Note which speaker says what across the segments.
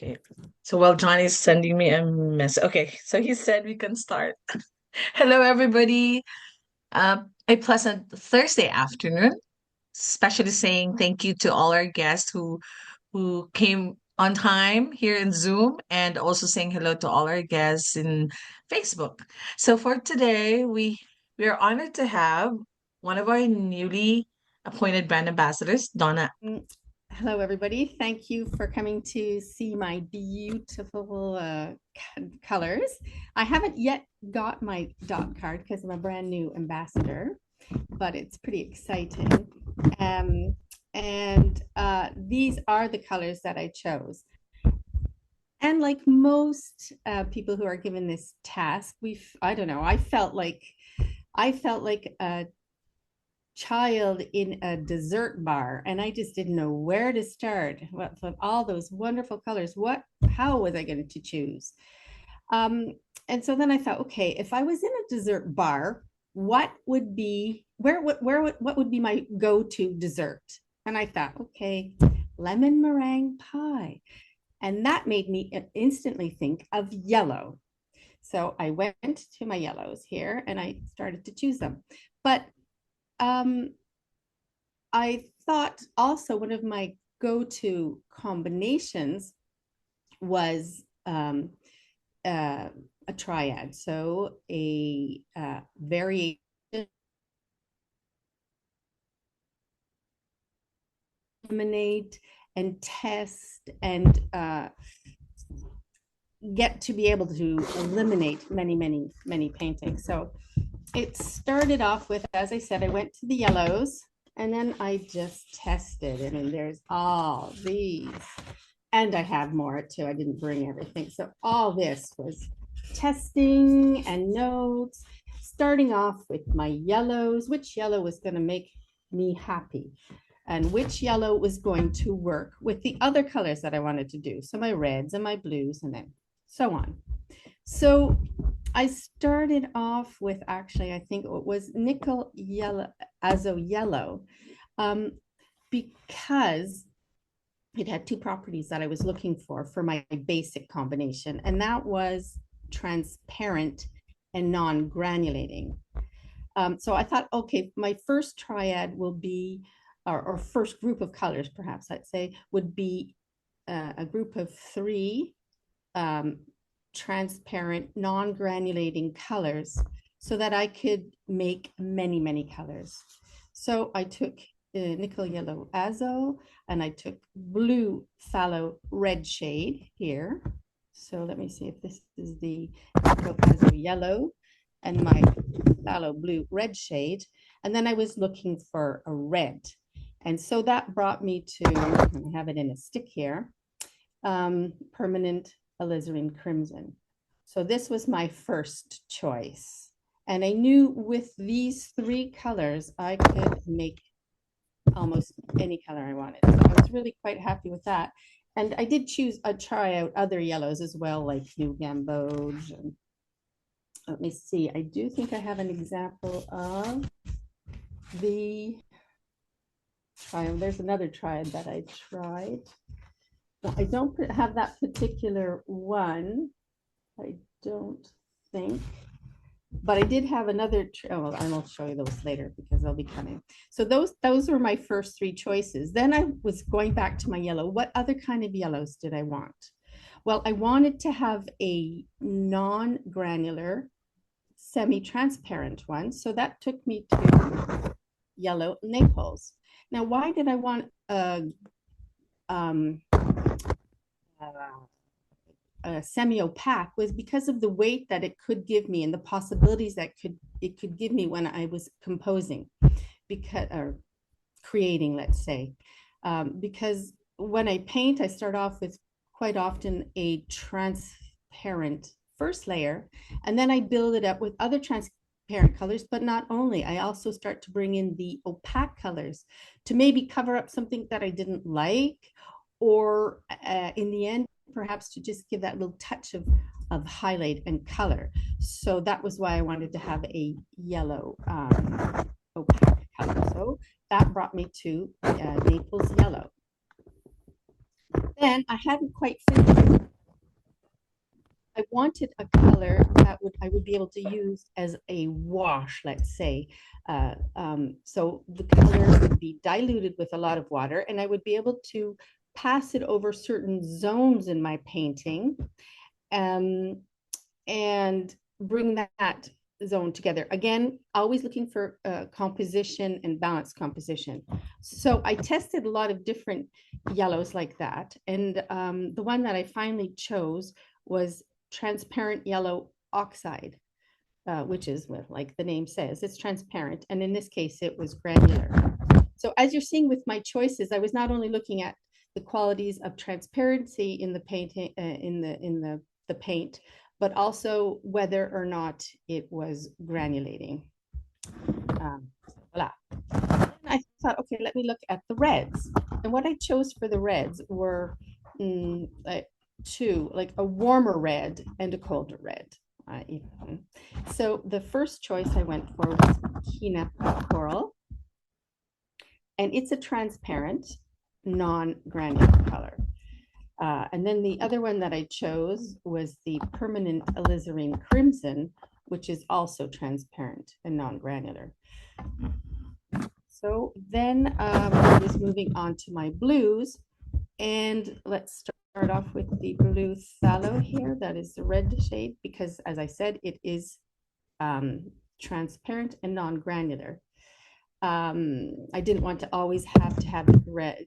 Speaker 1: Okay. So while Johnny's sending me a message, okay, so he said we can start. Hello, everybody. A pleasant Thursday afternoon. Especially saying thank you to all our guests who came on time here in Zoom, and also saying hello to all our guests in Facebook. So for today, we are honored to have one of our newly appointed brand ambassadors, Donna.
Speaker 2: Mm, Hello, everybody. Thank you for coming to see my beautiful colors. I haven't yet got my dot card because I'm a brand new ambassador, but it's pretty exciting. Um, and these are the colors that I chose. And like most people who are given this task, I don't know, I felt like a child in a dessert bar and I just didn't know where to start. With all those wonderful colors, how was I going to choose? Um, and so then I thought, okay, if I was in a dessert bar, what would be what would be my go-to dessert? And I thought, okay, lemon meringue pie. And that made me instantly think of yellow. So I went to my yellows here and I started to choose them. But um, I thought also one of my go-to combinations was a triad. So a variation eliminate and test and get to be able to eliminate many, many, many paintings. So it started off with, as I said, I went to the yellows and then I just tested. I mean, there's all these, and I have more too. I didn't bring everything. So all this was testing and notes, starting off with my yellows, which yellow was going to make me happy and which yellow was going to work with the other colors that I wanted to do. So my reds and my blues and then so on. So I started off with actually, I think it was nickel yellow, azo yellow, um, because it had two properties that I was looking for my basic combination, and that was transparent and non-granulating. So I thought, okay, my first triad will be, or first group of colors, perhaps I'd say, would be a group of three um, transparent, non-granulating colors so that I could make many, many colors. So I took nickel yellow azo and I took blue phthalo red shade here. So let me see if this is the nickel azo yellow and my phthalo blue red shade. And then I was looking for a red. And so that brought me to, I have it in a stick here, permanent alizarin crimson. So this was my first choice. And I knew with these three colors, I could make almost any color I wanted. So I was really quite happy with that. And I did try out other yellows as well, like New Gamboge. And let me see, I do think I have an example of the triad. There's another triad that I tried. I don't have that particular one. I don't think, but I did have another. Oh, and I'll show you those later because they'll be coming. So those were my first three choices. Then I was going back to my yellow. What other kind of yellows did I want? Well, I wanted to have a non-granular, semi-transparent one. So that took me to yellow Naples. Now, why did I want um, semi-opaque was because of the weight that it could give me and the possibilities that it could give me when I was composing, because or creating, let's say, because when I paint, I start off with quite often a transparent first layer, and then I build it up with other transparent colors. But not only, I also start to bring in the opaque colors to maybe cover up something that I didn't like, or in the end, perhaps to just give that little touch of highlight and color. So that was why I wanted to have a yellow opaque color. So that brought me to Naples yellow. then I hadn't quite finished. I wanted a color that I would be able to use as a wash, let's say. So the color would be diluted with a lot of water, and I would be able to pass it over certain zones in my painting, um, and bring that zone together. Again, always looking for composition and balanced composition. So I tested a lot of different yellows like that. And the one that I finally chose was transparent yellow oxide, which is, well, like the name says, it's transparent. And in this case, it was granular. So as you're seeing with my choices, I was not only looking at the qualities of transparency in the painting, the paint, but also whether or not it was granulating. Voila. And I thought, okay, let me look at the reds. And what I chose for the reds were two, like a warmer red and a colder red. So the first choice I went for was Kina Coral. And it's a transparent, non-granular color. And then the other one that I chose was the permanent alizarin crimson, which is also transparent and non-granular. So then I was moving on to my blues, and let's start off with the blue phthalo here. That is the red shade because, as I said, it is transparent and non-granular. I didn't want to always have to have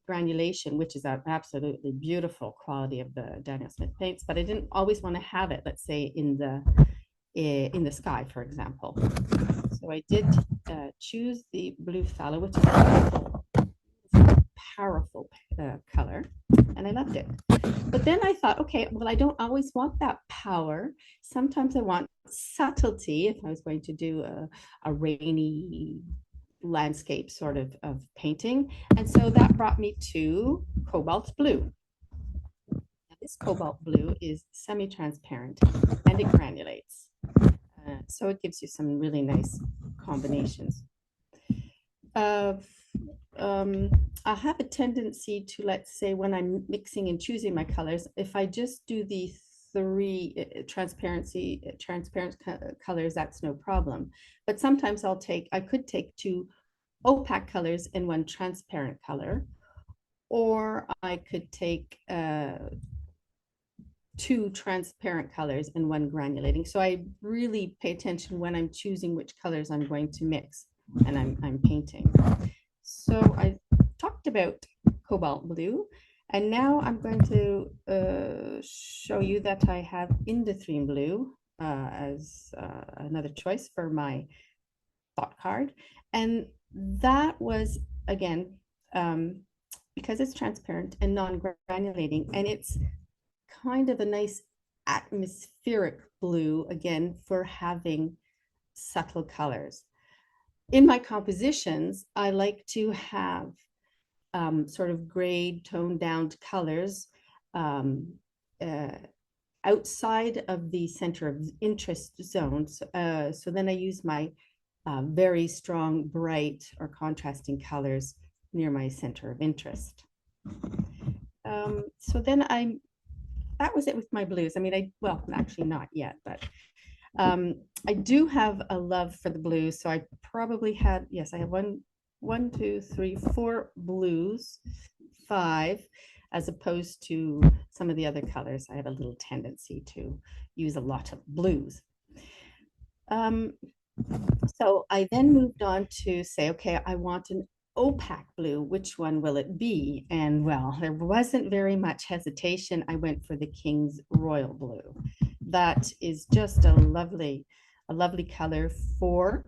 Speaker 2: granulation, which is an absolutely beautiful quality of the Daniel Smith paints, but I didn't always want to have it, let's say, in the sky, for example. So I did choose the blue phthalo, which is a powerful color, and I loved it. But then I thought, okay, well, I don't always want that power. Sometimes I want subtlety if I was going to do a rainy landscape sort of painting. And so that brought me to cobalt blue. Now, this cobalt blue is semi-transparent and it granulates. So it gives you some really nice combinations. I have a tendency to, let's say, when I'm mixing and choosing my colors, if I just do the three transparent colors, that's no problem. But sometimes I could take two opaque colors and one transparent color, or I could take two transparent colors and one granulating. So I really pay attention when I'm choosing which colors I'm going to mix and I'm painting. So I talked about cobalt blue, and now I'm going to show you that I have indanthrene blue as another choice for my thought card. And that was, again, because it's transparent and non-granulating, and it's kind of a nice atmospheric blue, again, for having subtle colors. In my compositions, I like to have sort of grayed, toned down colors outside of the center of interest zones. So then I use my very strong, bright or contrasting colors near my center of interest. So then that was it with my blues. I mean, well, actually not yet, but I do have a love for the blues. So I probably had, yes, I have one, two, three, four blues, five, as opposed to some of the other colors. I have a little tendency to use a lot of blues. So I then moved on to say, okay, I want an opaque blue. Which one will it be? And well, there wasn't very much hesitation. I went for the King's Royal Blue. That is just a lovely color for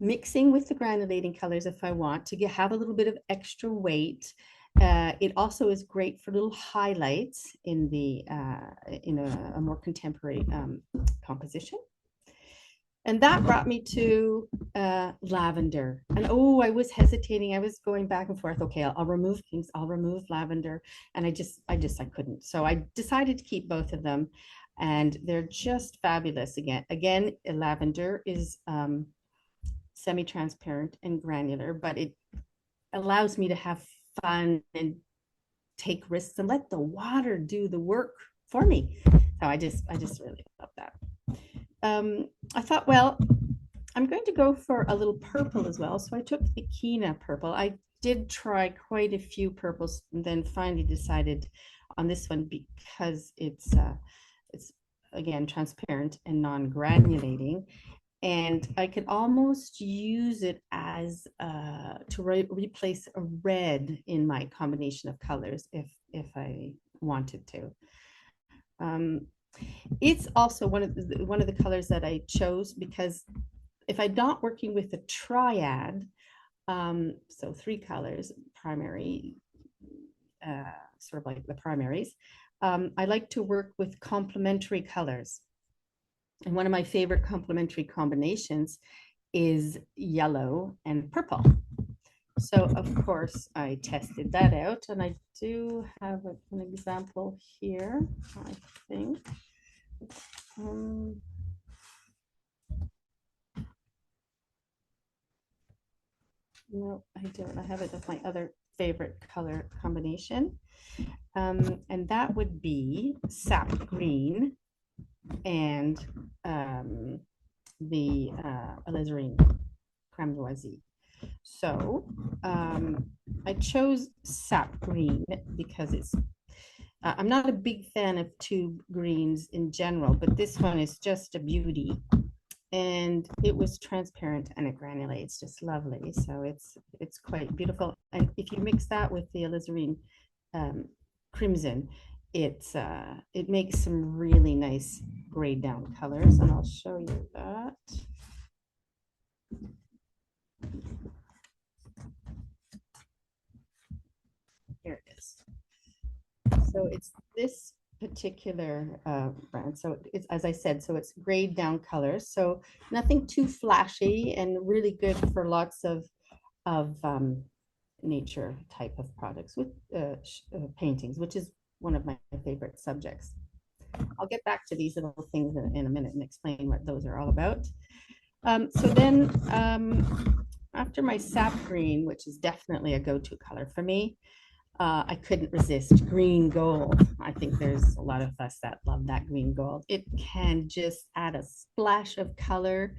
Speaker 2: mixing with the granulating colors if I want to have a little bit of extra weight. It also is great for little highlights in a more contemporary composition. And that brought me to lavender. And oh, I was hesitating. I was going back and forth. Okay, I'll remove Kings. I'll remove lavender. And I couldn't. So I decided to keep both of them. And they're just fabulous. Again, lavender is semi-transparent and granular, but it allows me to have fun and take risks and let the water do the work for me. So I just really love that. I thought, well, I'm going to go for a little purple as well. So I took the Kina purple. I did try quite a few purples and then finally decided on this one because it's again transparent and non-granulating, and I could almost use it as to replace a red in my combination of colors if I wanted to. Um, it's also one of the colors that I chose because if I'm not working with a triad, so three colors, primary, sort of like the primaries, I like to work with complementary colors. And one of my favorite complementary combinations is yellow and purple. So of course I tested that out, and I do have an example here, I think. No, I don't. I have it as my other favorite color combination. And that would be sap green and the alizarin cramoisi. So I chose sap green because I'm not a big fan of tube greens in general, but this one is just a beauty. And it was transparent and it granulates just lovely. So it's quite beautiful. And if you mix that with the alizarin crimson, it makes some really nice grayed down colors, and I'll show you that. Here it is. So it's this particular brand. So it's, as I said, so it's grayed down colors. So nothing too flashy and really good for lots of nature type of products with paintings, which is one of my favorite subjects. I'll get back to these little things in a minute and explain what those are all about. So then after my sap green, which is definitely a go-to color for me, I couldn't resist green gold. I think there's a lot of us that love that green gold. It can just add a splash of color.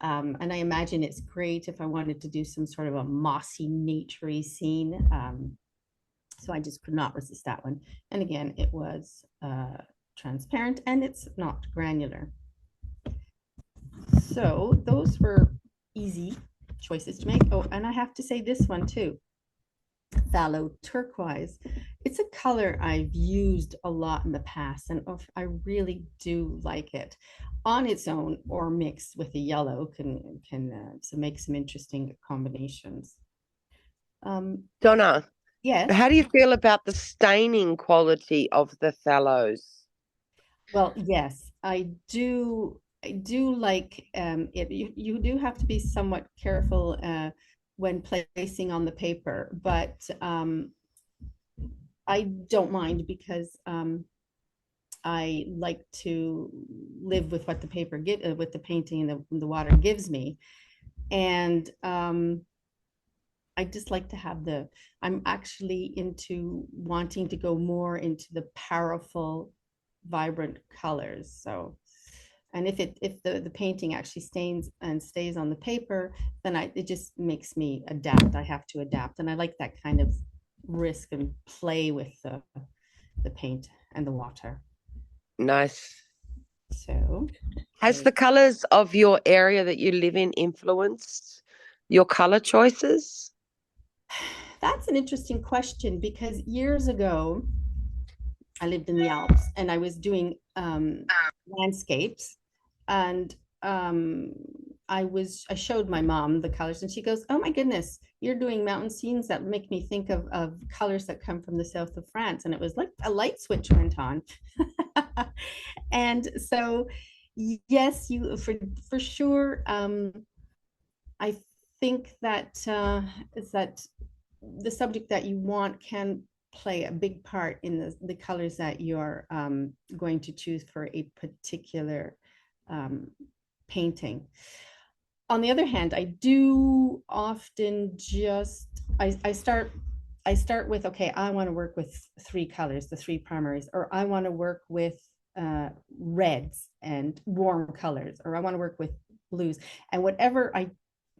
Speaker 2: And I imagine it's great if I wanted to do some sort of a mossy, naturey scene. So I just could not resist that one. And again, it was transparent and it's not granular. So those were easy choices to make. Oh, and I have to say this one too. Phthalo turquoise. It's a color I've used a lot in the past, and I really do like it on its own or mixed with a yellow can so make some interesting combinations.
Speaker 3: Donna,
Speaker 2: Yes.
Speaker 3: how do you feel about the staining quality of the phthalo?
Speaker 2: Well, yes, I do. I do like it. You do have to be somewhat careful when placing on the paper, but I don't mind because I like to live with what the paper with the painting and the water gives me, and I just like to have I'm actually into wanting to go more into the powerful, vibrant colors. So, and if the painting actually stays on the paper, then it just makes me adapt. I have to adapt, and I like that kind of risk and play with the paint and the water.
Speaker 3: Nice.
Speaker 2: So,
Speaker 3: Has the colors of your area that you live in influenced your color choices?
Speaker 2: that's an interesting question because years ago, I lived in the Alps and I was doing landscapes, and I showed my mom the colors, and she goes, "Oh my goodness, you're doing mountain scenes that make me think of colors that come from the south of France." And it was like a light switch went on. And so, yes, you for sure. I think that is that the subject that you want can play a big part in the colors that you're going to choose for a particular painting. On the other hand, I do often I start I start with, okay, I want to work with 3 colors, the 3 primaries, or I want to work with reds and warm colors, or I want to work with blues. And whatever I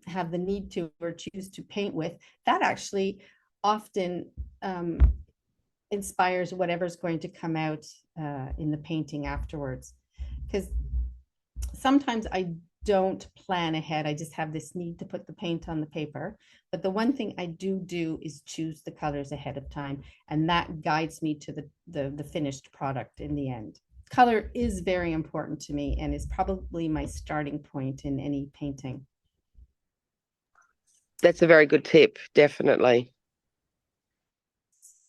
Speaker 2: have the need to or choose to paint with, that actually often inspires whatever's going to come out in the painting afterwards. Because sometimes I don't plan ahead. I just have this need to put the paint on the paper. But the one thing I do is choose the colors ahead of time, and that guides me to the finished product in the end. Color is very important to me and is probably my starting point in any painting.
Speaker 3: That's a very good tip, definitely.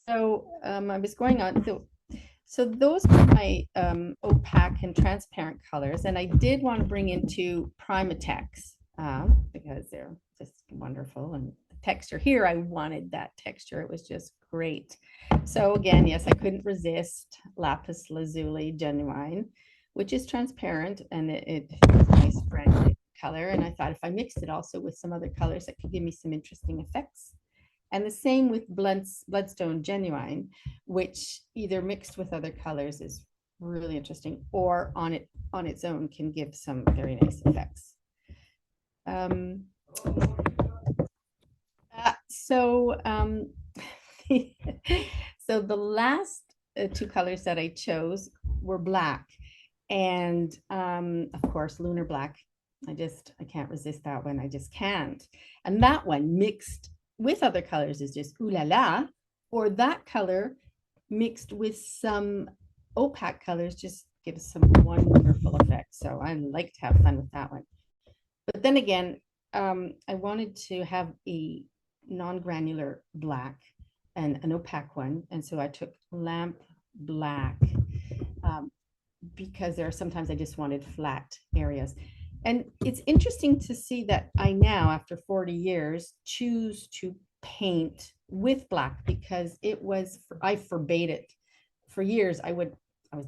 Speaker 2: So I was going on. So those are my opaque and transparent colors. And I did want to bring into Primatex because they're just wonderful. And the texture here, I wanted that texture. It was just great. So again, yes, I couldn't resist Lapis Lazuli Genuine, which is transparent and it's a nice bright color. And I thought if I mixed it also with some other colors, that could give me some interesting effects. And the same with Bloodstone Genuine, which either mixed with other colors is really interesting, or on its own can give some very nice effects. So the last 2 colors that I chose were black, and of course lunar black. I can't resist that one. I just can't. And that one mixed with other colors is just ooh la la, or that color mixed with some opaque colors just gives some wonderful effect. So I like to have fun with that one. But then again, I wanted to have a non-granular black and an opaque one. And so I took lamp black because there are sometimes I just wanted flat areas. And it's interesting to see that I now, after 40 years, choose to paint with black because I forbade it. For years, I was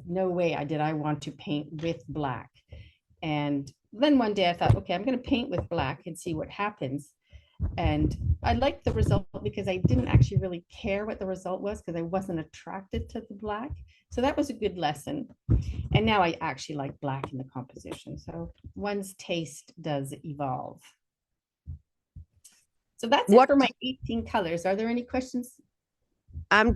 Speaker 2: no way I want to paint with black. And then one day I thought, okay, I'm going to paint with black and see what happens. And I liked the result because I didn't actually really care what the result was because I wasn't attracted to the black. So that was a good lesson. And now I actually like black in the composition. So one's taste does evolve. So that's it for my 18 colors. Are there any questions?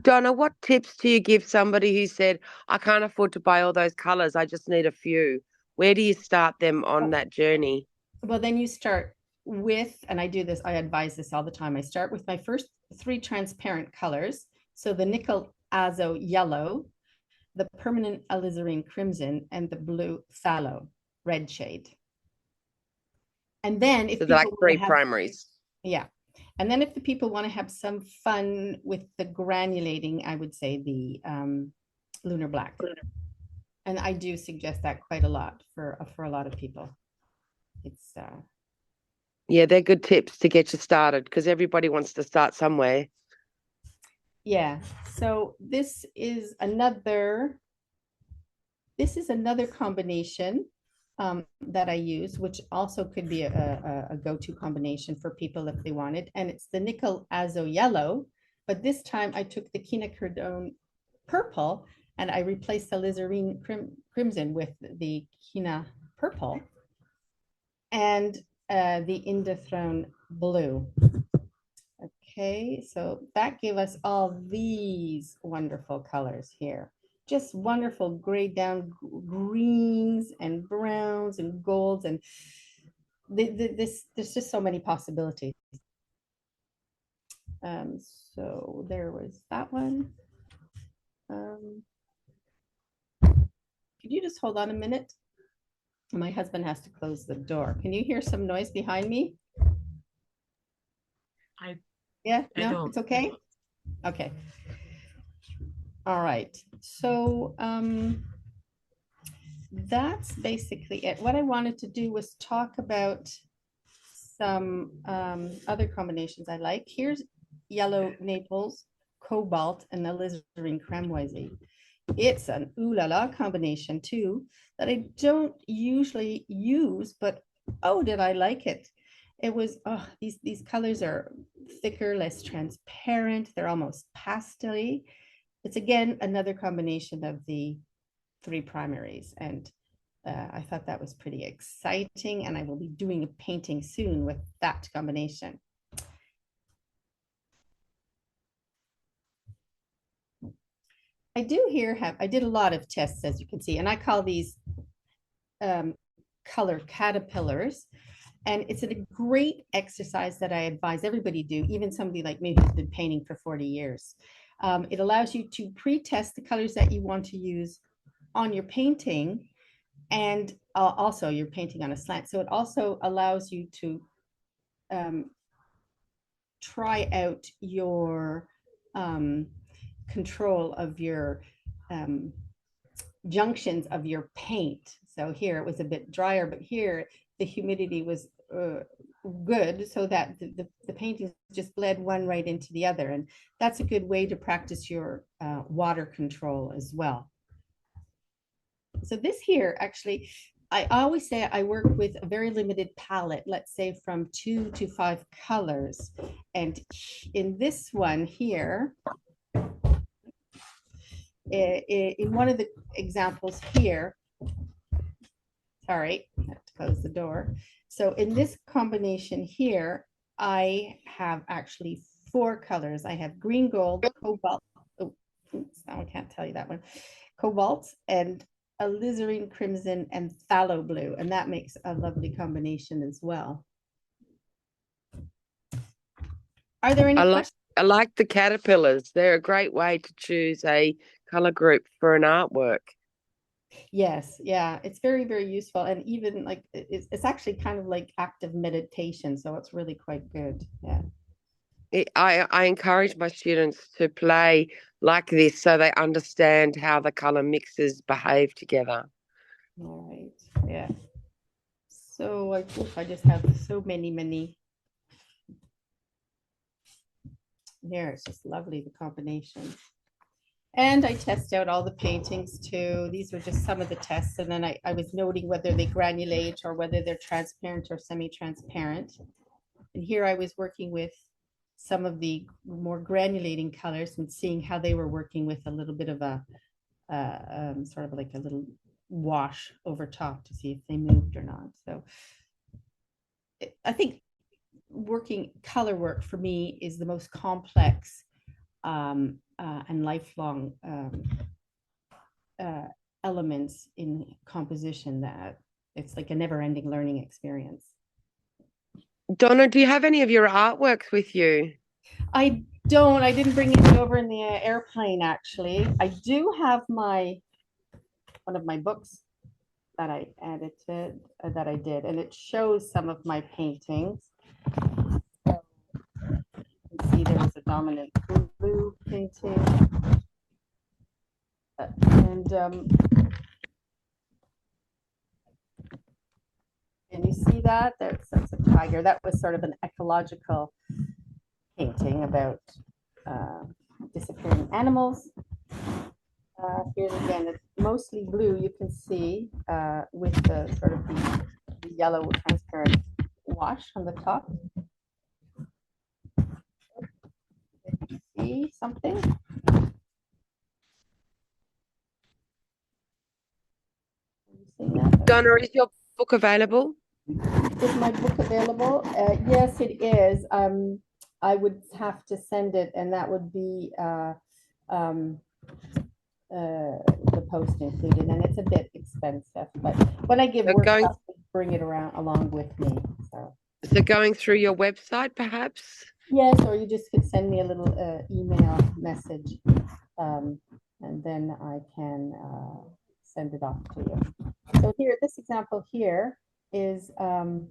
Speaker 3: Donna, what tips do you give somebody who said, I can't afford to buy all those colors, I just need a few? Where do you start them on that journey?
Speaker 2: Well, then you start with, and I advise this all the time. I start with my first 3 transparent colors. So the nickel azo yellow, the permanent alizarin crimson, and the blue phthalo red shade. And then if
Speaker 3: like 3 primaries.
Speaker 2: Yeah. And then if the people want to have some fun with the granulating, I would say the lunar black. And I do suggest that quite a lot for a lot of people. It's
Speaker 3: yeah, they're good tips to get you started because everybody wants to start somewhere.
Speaker 2: Yeah. So this is another combination that I use, which also could be a go-to combination for people if they wanted. And it's the nickel azo yellow, but this time I took the quinacridone purple and I replaced the alizarin crimson with the quina purple and the indothrone blue. Okay, so that gave us all these wonderful colors here. Just wonderful grayed down greens and browns and golds, and there's just so many possibilities. So there was that one. Could you just hold on a minute? My husband has to close the door. Can you hear some noise behind me? Yeah, no, it's okay. Okay. All right. So that's basically it. What I wanted to do was talk about some other combinations I like. Here's yellow Naples, cobalt, and alizarin cramoisi. It's an ooh la la combination too that I don't usually use, but oh, did I like it. It was, oh, these colors are thicker, less transparent. They're almost pastel-y. It's again another combination of the three primaries, and I thought that was pretty exciting, and I will be doing a painting soon with that combination. I did a lot of tests, as you can see, and I call these color caterpillars. And it's a great exercise that I advise everybody do, even somebody like me who's been painting for 40 years. It allows you to pre-test the colors that you want to use on your painting, and also you're painting on a slant. So it also allows you to try out your control of your junctions of your paint. So here it was a bit drier, but here the humidity was good, so that the paintings just bled one right into the other. And that's a good way to practice your water control as well. So this here, actually, I always say I work with a very limited palette, let's say from 2 to 5 colors. And in this one here, in one of the examples here, sorry, I have to close the door. So in this combination here, I have actually 4 colors. I have green, gold, cobalt. Oh, oops, I can't tell you that one. Cobalt and alizarin crimson and phthalo blue, and that makes a lovely combination as well. Are there any questions?
Speaker 3: I like the caterpillars. They're a great way to choose a color group for an artwork.
Speaker 2: Yes, yeah, it's very, very useful, and even like it's actually kind of like active meditation, so it's really quite good. Yeah.
Speaker 3: I encourage my students to play like this so they understand how the color mixes behave together.
Speaker 2: All right. Yeah. So I just have so many. There, it's just lovely, the combination. And I test out all the paintings too. These were just some of the tests. And then I was noting whether they granulate or whether they're transparent or semi-transparent. And here I was working with some of the more granulating colors and seeing how they were working with a little bit of a sort of like a little wash over top to see if they moved or not. So I think color work for me is the most complex and lifelong elements in composition, that it's like a never-ending learning experience.
Speaker 3: Donna, do you have any of your artworks with you?
Speaker 2: I don't. I didn't bring any over in the airplane, actually. I do have one of my books that I edited, that I did, and it shows some of my paintings. So you can see there was a dominant blue painting. And you see that? That's a tiger. That was sort of an ecological painting about disappearing animals. Here's again, it's mostly blue, you can see, with the sort of the yellow transparent wash on the top. See something?
Speaker 3: Donna, is your book available?
Speaker 2: Is my book available? Yes, it is. I would have to send it, and that would be the post included, and it's a bit expensive. But when I give workshops, I bring it around along with me.
Speaker 3: So going through your website, perhaps?
Speaker 2: Yes, or you just could send me a little email message, and then I can send it off to you. So here, this example here is can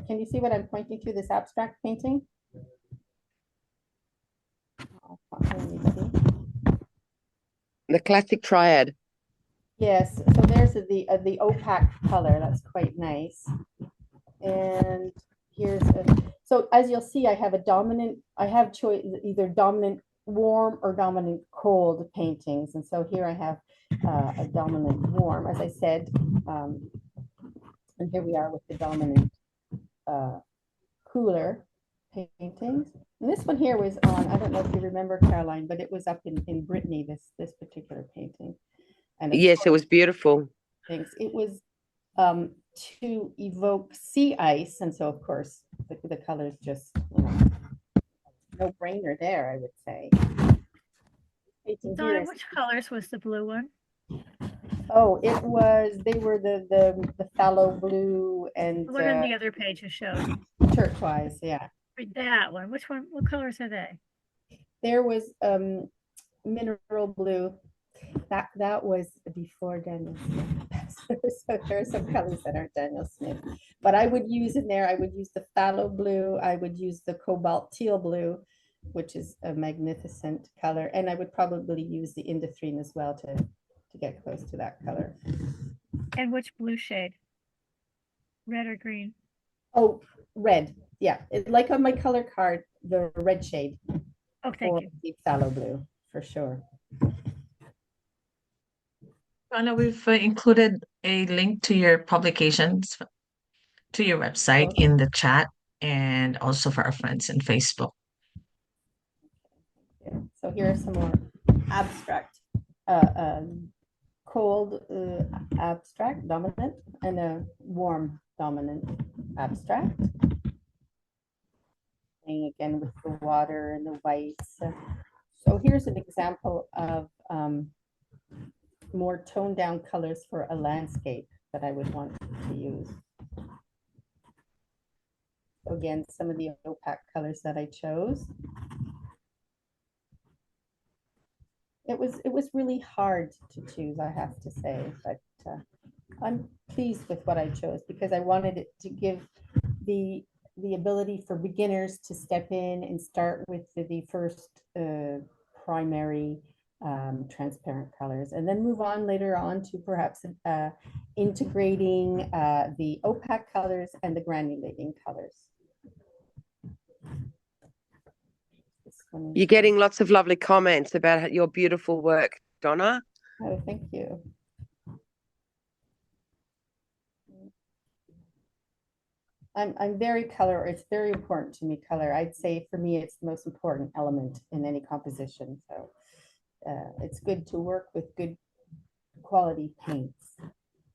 Speaker 2: you see what I'm pointing to, this abstract painting?
Speaker 3: The classic triad.
Speaker 2: Yes, so there's the opaque color, that's quite nice. And here's so as you'll see, I have choice, either dominant warm or dominant cold paintings. And so here I have a dominant warm, as I said, and here we are with the dominant cooler. paintings. And this one here was on, I don't know if you remember, Caroline, but it was up in Brittany, this particular painting. And of
Speaker 3: Yes, it
Speaker 2: course,
Speaker 3: was beautiful.
Speaker 2: things. It was um, to evoke sea ice. And so, of course, the colors just, no brainer there, I would say. Painting
Speaker 4: Donna,
Speaker 2: here.
Speaker 4: which colors was the blue one?
Speaker 2: Oh, they were the phthalo blue and
Speaker 4: The one on the other page you showed.
Speaker 2: turquoise, yeah.
Speaker 4: That one. Which one? What colors are they?
Speaker 2: There was mineral blue. That was before Daniel Smith. So there are some colors that aren't Daniel Smith. But I would use in there, I would use the phthalo blue, I would use the cobalt teal blue, which is a magnificent color. And I would probably use the indanthrene as well to get close to that color.
Speaker 4: And which blue shade? Red or green?
Speaker 2: Oh, red. Yeah. Like on my color card, the red shade.
Speaker 4: Oh, thank you.
Speaker 2: The phthalo blue, for sure.
Speaker 1: Donna, we've included a link to your publications, to your website in the chat, and also for our friends in Facebook.
Speaker 2: Yeah. So here are some more abstract, cold abstract dominant and a warm dominant abstract. And again with the water and the whites. So here's an example of more toned down colors for a landscape that I would want to use. So again, some of the opaque colors that I chose. It was really hard to choose, I have to say, but I'm pleased with what I chose because I wanted it to give the ability for beginners to step in and start with the first primary transparent colors and then move on later on to perhaps integrating the opaque colors and the granulating colors.
Speaker 3: You're getting lots of lovely comments about your beautiful work, Donna.
Speaker 2: Oh, thank you. I'm very color, it's very important to me, color. I'd say for me, it's the most important element in any composition. So it's good to work with good quality paints.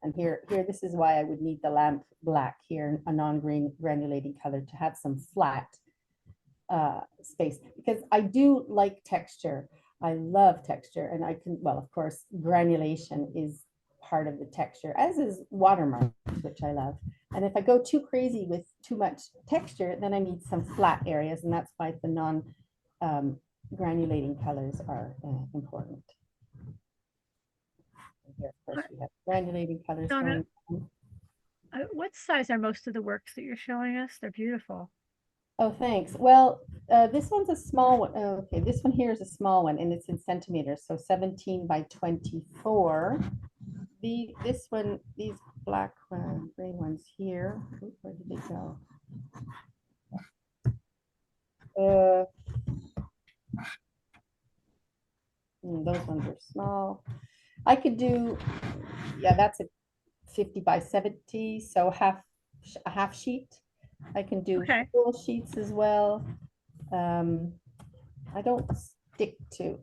Speaker 2: And here, this is why I would need the lamp black here, a non-green granulating color to have some flat space, because I do like texture. I love texture, and I can, well, of course, granulation is part of the texture, as is watermark, which I love. And if I go too crazy with too much texture, then I need some flat areas, and that's why the non-granulating colors are important. And here, of course, we have granulating colors.
Speaker 4: Donna, what size are most of the works that you're showing us? They're beautiful.
Speaker 2: Oh, thanks. Well, this one's a small one. Oh, okay, this one here is a small one, and it's in centimeters, so 17 by 24. This one, these black gray ones here, where did they go? Those ones are small. I could do, yeah, that's a 50 by 70, so a half sheet. I can do full sheets as well. I don't stick to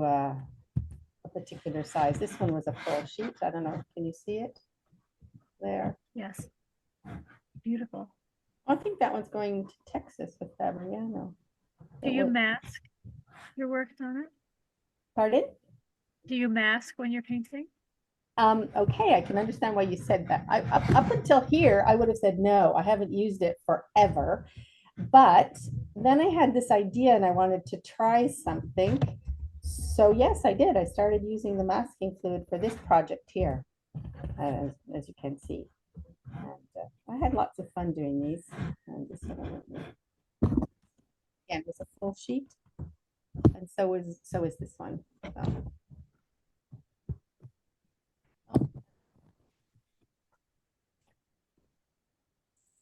Speaker 2: a particular size. This one was a full sheet. I don't know. Can you see it there?
Speaker 4: Yes. Beautiful.
Speaker 2: I think that one's going to Texas with Fabriano.
Speaker 4: Do you mask your work, Donna?
Speaker 2: Pardon?
Speaker 4: Do you mask when you're painting?
Speaker 2: Okay, I can understand why you said that. Up until here, I would have said no. I haven't used it forever. But then I had this idea and I wanted to try something. So yes, I did. I started using the masking fluid for this project here, as you can see. And I had lots of fun doing these. And this one, again, was a full sheet, and so is this one.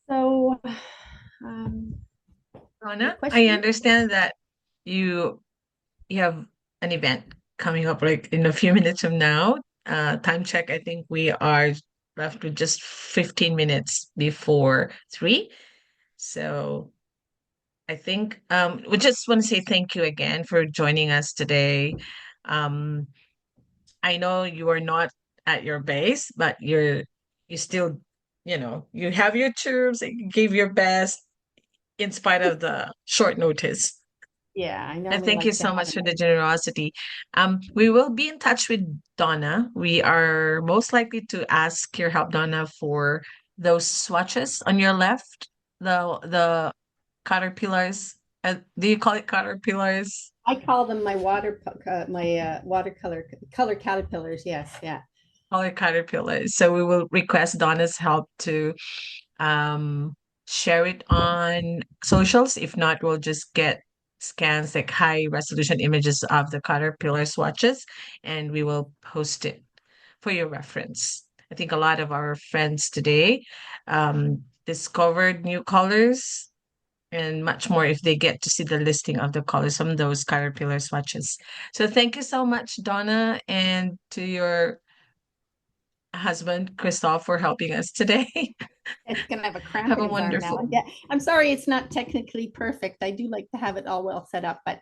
Speaker 2: So,
Speaker 1: Donna, I understand that you have an event coming up like in a few minutes from now. Time check, I think we are left with just 15 minutes before 3. So I think we just want to say thank you again for joining us today. Um, I know you are not at your base, but you still, you have your tubes, and you gave your best in spite of the short notice.
Speaker 2: Yeah, I
Speaker 1: And
Speaker 2: normally
Speaker 1: thank you
Speaker 2: like to
Speaker 1: so
Speaker 2: have
Speaker 1: much
Speaker 2: it.
Speaker 1: for the generosity. We will be in touch with Donna. We are most likely to ask your help, Donna, for those swatches on your left, the caterpillars. Do you call it caterpillars?
Speaker 2: I call them my watercolor color caterpillars. Yes, yeah.
Speaker 1: Color caterpillars. So we will request Donna's help to um share it on socials. If not, we'll just get scans like high resolution images of the caterpillar swatches and we will post it for your reference. I think a lot of our friends today discovered new colors and much more if they get to see the listing of the colors from those caterpillar swatches. So thank you so much, Donna, and to your husband, Christoph, for helping us today.
Speaker 2: It's gonna have a cramp
Speaker 1: Have
Speaker 2: in
Speaker 1: a
Speaker 2: his arm now.
Speaker 1: wonderful.
Speaker 2: Yeah, I'm sorry it's not technically perfect. I do like to have it all well set up, but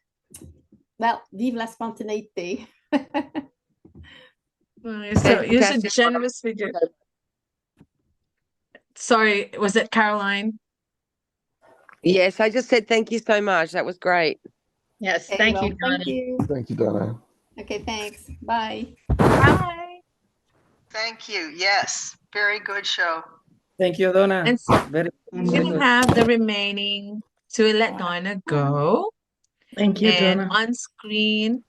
Speaker 2: well, vive la spontanéité.
Speaker 1: You're so
Speaker 3: Fantastic.
Speaker 1: generous with your. Sorry, was it Caroline?
Speaker 3: Yes, I just said thank you so much. That was great.
Speaker 1: Yes,
Speaker 2: Okay,
Speaker 1: thank
Speaker 2: well,
Speaker 1: you, Donna.
Speaker 2: thank you.
Speaker 5: Thank you, Donna.
Speaker 2: Okay, thanks. Bye.
Speaker 1: Bye.
Speaker 6: Thank you. Yes, very good show.
Speaker 7: Thank you, Donna.
Speaker 1: And so
Speaker 7: Very
Speaker 1: we have the remaining, so we let Donna go.
Speaker 8: Thank you,
Speaker 1: And
Speaker 8: Donna.
Speaker 1: on screen,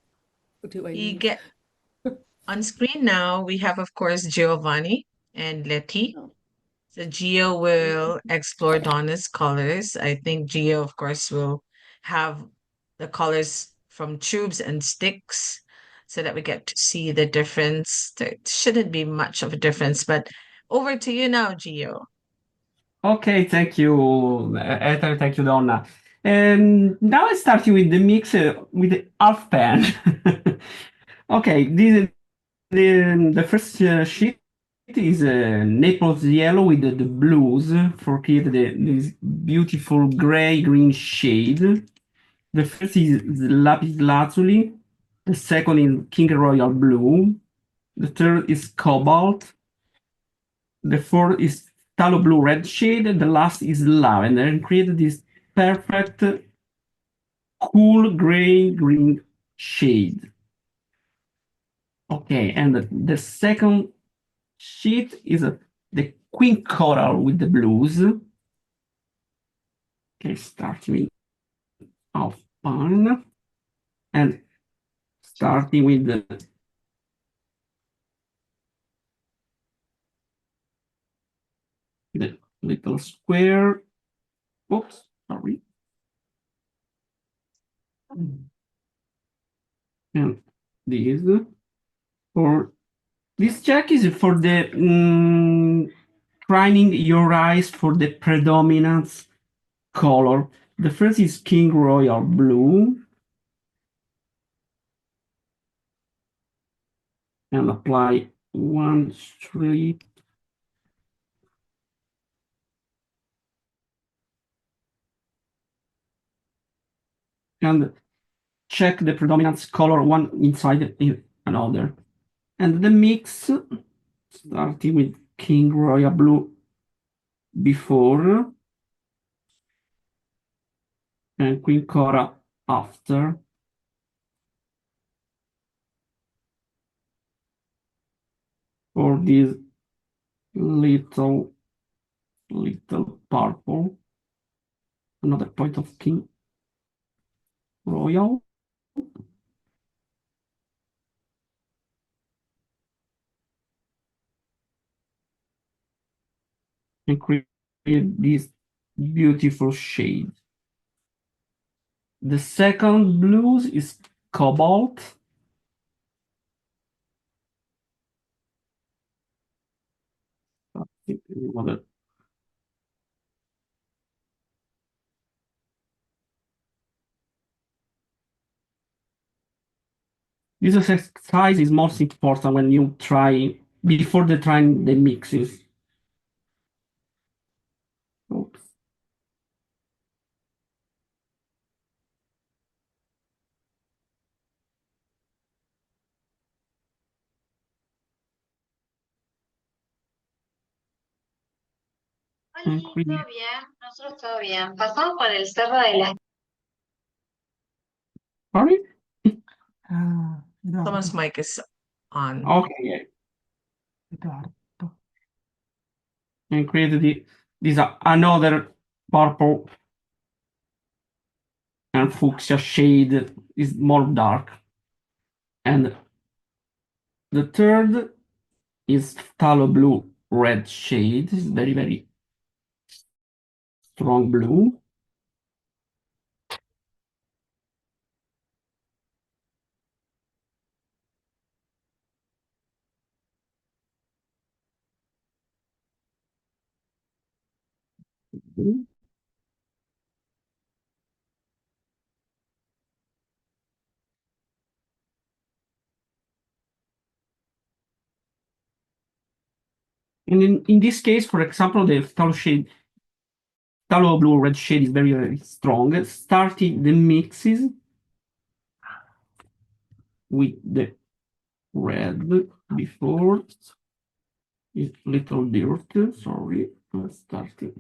Speaker 2: Who do I
Speaker 1: you
Speaker 2: leave?
Speaker 1: get on screen now, we have, of course, Giovanni and Letty.
Speaker 2: Oh.
Speaker 1: So Gio will explore Donna's colors. I think Gio, of course, will have the colors from tubes and sticks so that we get to see the difference. There shouldn't be much of a difference, but over to you now, Gio.
Speaker 9: Okay, thank you, Ether, thank you, Donna. And now I'm starting with the mix with the half pan. Okay, this the first sheet is Naples yellow with the blues for create this beautiful gray-green shade. The first is lapis lazuli. The second is King Royal blue. The third is cobalt. The fourth is tallow blue red shade. The last is lavender, and create this perfect cool gray green shade. Okay, and the second sheet is the queen coral with the blues. Okay, starting off pan and starting with the little square. Oops, sorry. And this for this check is for the training your eyes for the predominant color. The first is King Royal blue. And apply one strip. And check the predominant color one inside another. And the mix, starting with King Royal blue before and Queen Cora after. For this little purple, another point of King Royal. And create this beautiful shade. The second blues is cobalt. This exercise is most important when you try before the trying the mixes. Oops. And
Speaker 5: Oli,
Speaker 9: create,
Speaker 5: ¿todo bien? Nosotros todo bien. Pasamos por el cerro de la...
Speaker 9: sorry?
Speaker 1: Someone's mic is on.
Speaker 9: Okay, Edoardo. And create this another purple and fuchsia shade is more dark. And the third is phthalo blue red shade. It's very, very strong blue. And in this case, for example, the phthalo blue red shade is very, very strong. Starting the mixes with the red before. It's little dirt, sorry. Let's start it.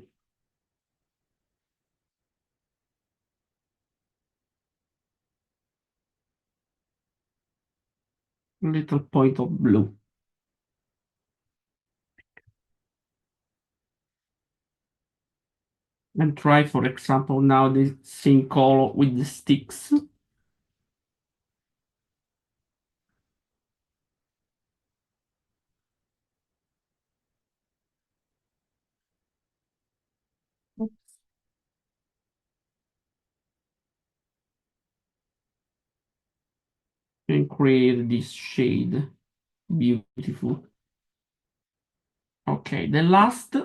Speaker 9: Little point of blue. And try, for example, now the same color with the sticks. And create this shade. Beautiful. Okay, the last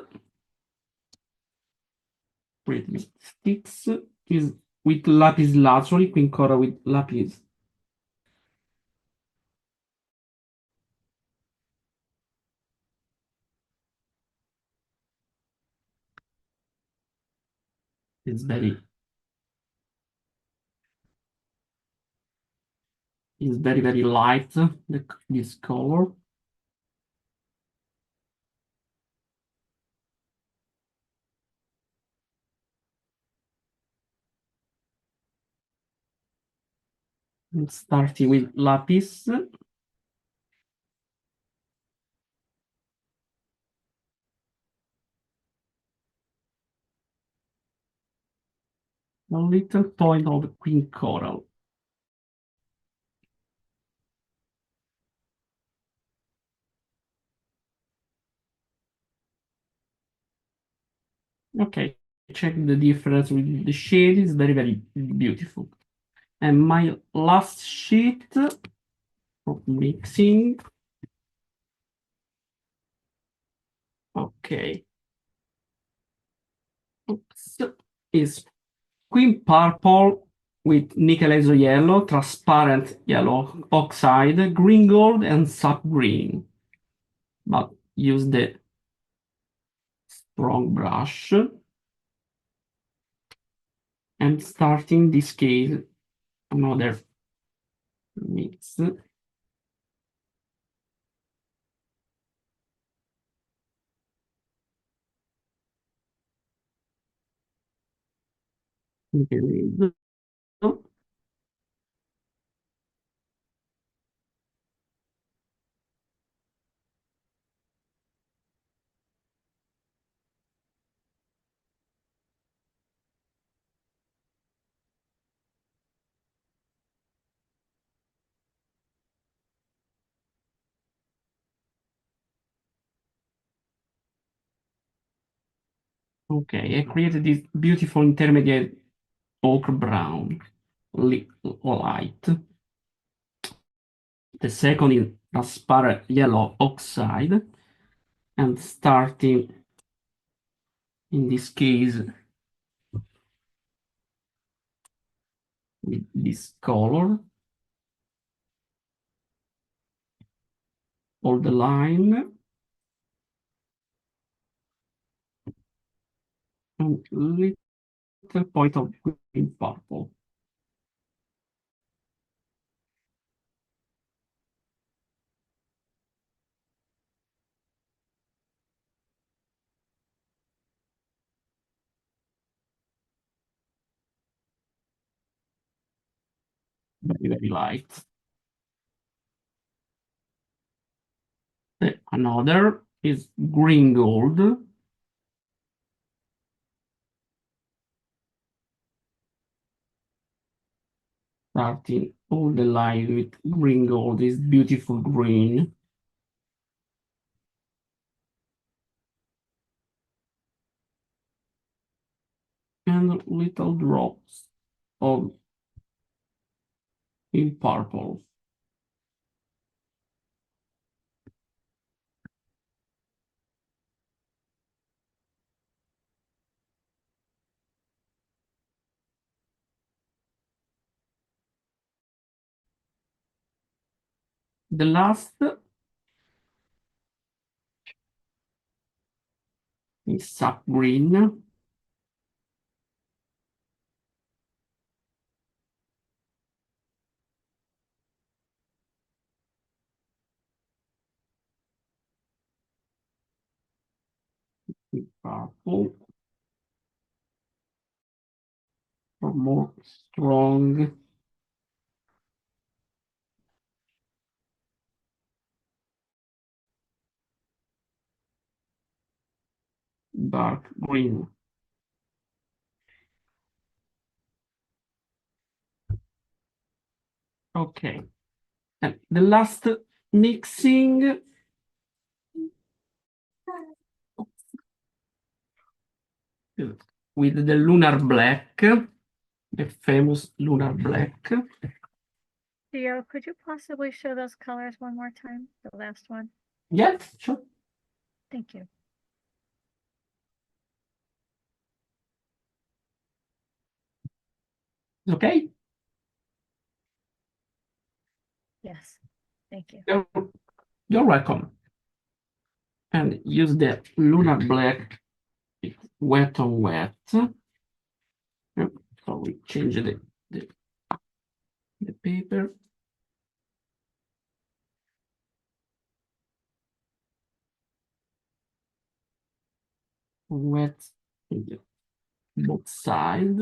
Speaker 9: create sticks is with lapis lazuli, quincora with lapis. It's very very light, this color. And starting with lapis. A little point of queen coral. Okay, check the difference with the shade. It's very, very beautiful. And my last sheet for mixing. Okay. Oops. Is queen purple with nickel azo yellow, transparent yellow oxide, green gold, and sap green. But use the strong brush. And starting this case, another mix. Okay. Okay, I created this beautiful intermediate ochre brown light. The second is transparent yellow oxide, and starting in this case with this color, all the line, and little point of green purple. very, very light. Another is green gold. Starting all the line with green gold, this beautiful green. And little drops of in purple. The last is sap green. With purple for more strong dark green. Okay, and the last mixing with the lunar black, the famous lunar black.
Speaker 4: Theo, could you possibly show those colors one more time? The last one.
Speaker 9: Yes, sure.
Speaker 4: Thank you.
Speaker 9: Okay.
Speaker 4: Yes. Thank you.
Speaker 9: You're welcome. And use the lunar black wet on wet. So we change the paper. Wet both sides.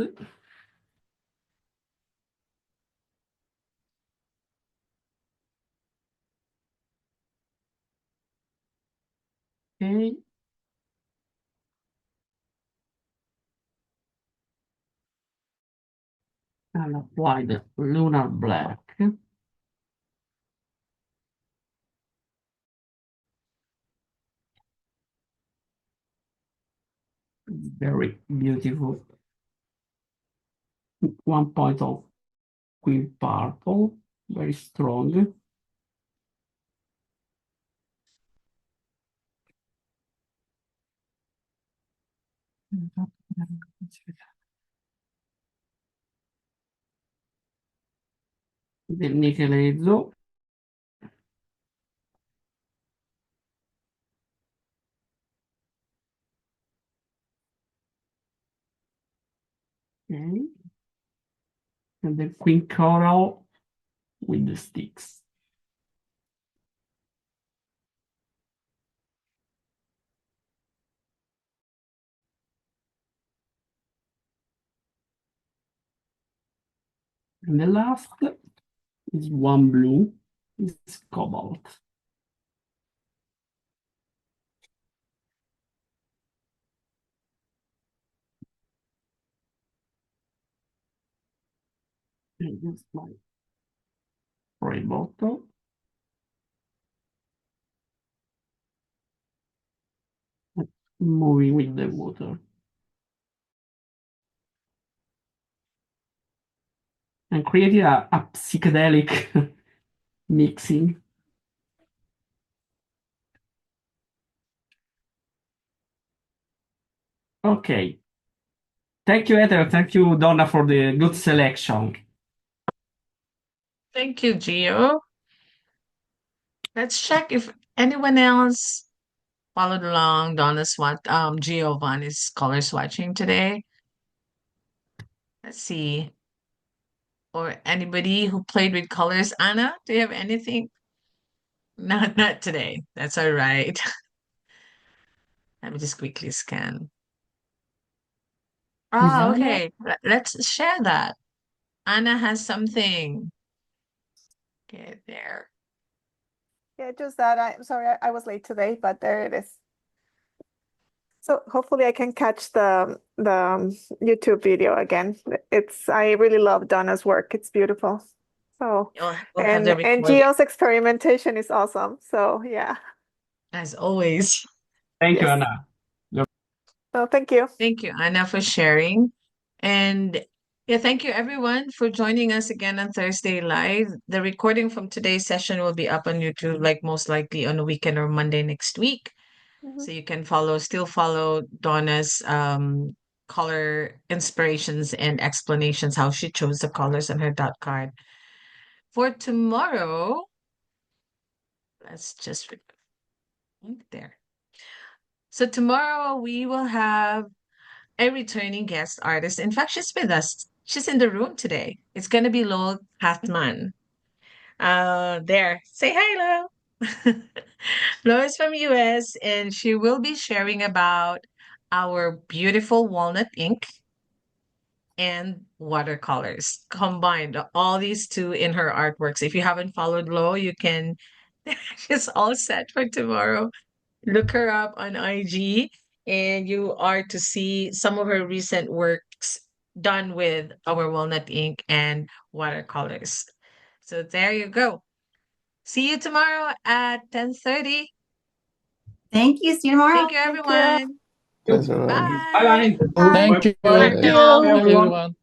Speaker 9: Okay. And apply the lunar black. Very beautiful. One point of queen purple, very strong. Del nichelezzo. Okay. And the queen coral with the sticks. And the last is one blue, is cobalt. And just like spray bottle. Moving with the water. And creating a psychedelic mixing. Okay. Thank you, Ether. Thank you, Donna, for the good selection.
Speaker 1: Thank you, Gio. Let's check if anyone else followed along Donna's what Giovanni's color swatching today. Let's see. Or anybody who played with colors. Anna, do you have anything? Not today. That's all right. Let me just quickly scan. Ah,
Speaker 7: Donna,
Speaker 1: okay. Let's share that. Anna has something. Get there.
Speaker 7: Yeah, just that. I'm sorry, I was late today, but there it is. So hopefully I can catch the YouTube video again. I really love Donna's work. It's beautiful. So
Speaker 1: We'll have the
Speaker 7: and
Speaker 1: recording
Speaker 7: Gio's experimentation is awesome. So yeah.
Speaker 1: as always.
Speaker 9: Thank you,
Speaker 7: Yes.
Speaker 9: Anna.
Speaker 7: So thank you.
Speaker 1: Thank you, Anna, for sharing. And yeah, thank you everyone for joining us again on Thursday Live. The recording from today's session will be up on YouTube, like most likely on a weekend or Monday next week.
Speaker 7: Mhm.
Speaker 1: So you can still follow Donna's color inspirations and explanations, how she chose the colors on her dot card. For tomorrow, let's just right there. So tomorrow we will have a returning guest artist. In fact, she's with us. She's in the room today. It's gonna be Lowell Kathman. There. Say hi, Lo. Lo is from US and she will be sharing about our beautiful walnut ink and watercolors combined. All these two in her artworks. If you haven't followed Lo, you can. She's all set for tomorrow. Look her up on IG and you are to see some of her recent works done with our walnut ink and watercolors. So there you go. See you tomorrow at 10:30.
Speaker 8: Thank you. See you tomorrow.
Speaker 1: Thank you,
Speaker 7: Thank you.
Speaker 1: everyone.
Speaker 10: Thanks, everyone.
Speaker 1: Bye.
Speaker 9: Bye-bye.
Speaker 10: Thank you.
Speaker 9: Bye,
Speaker 7: Thank you.
Speaker 9: everyone.
Speaker 10: Everyone.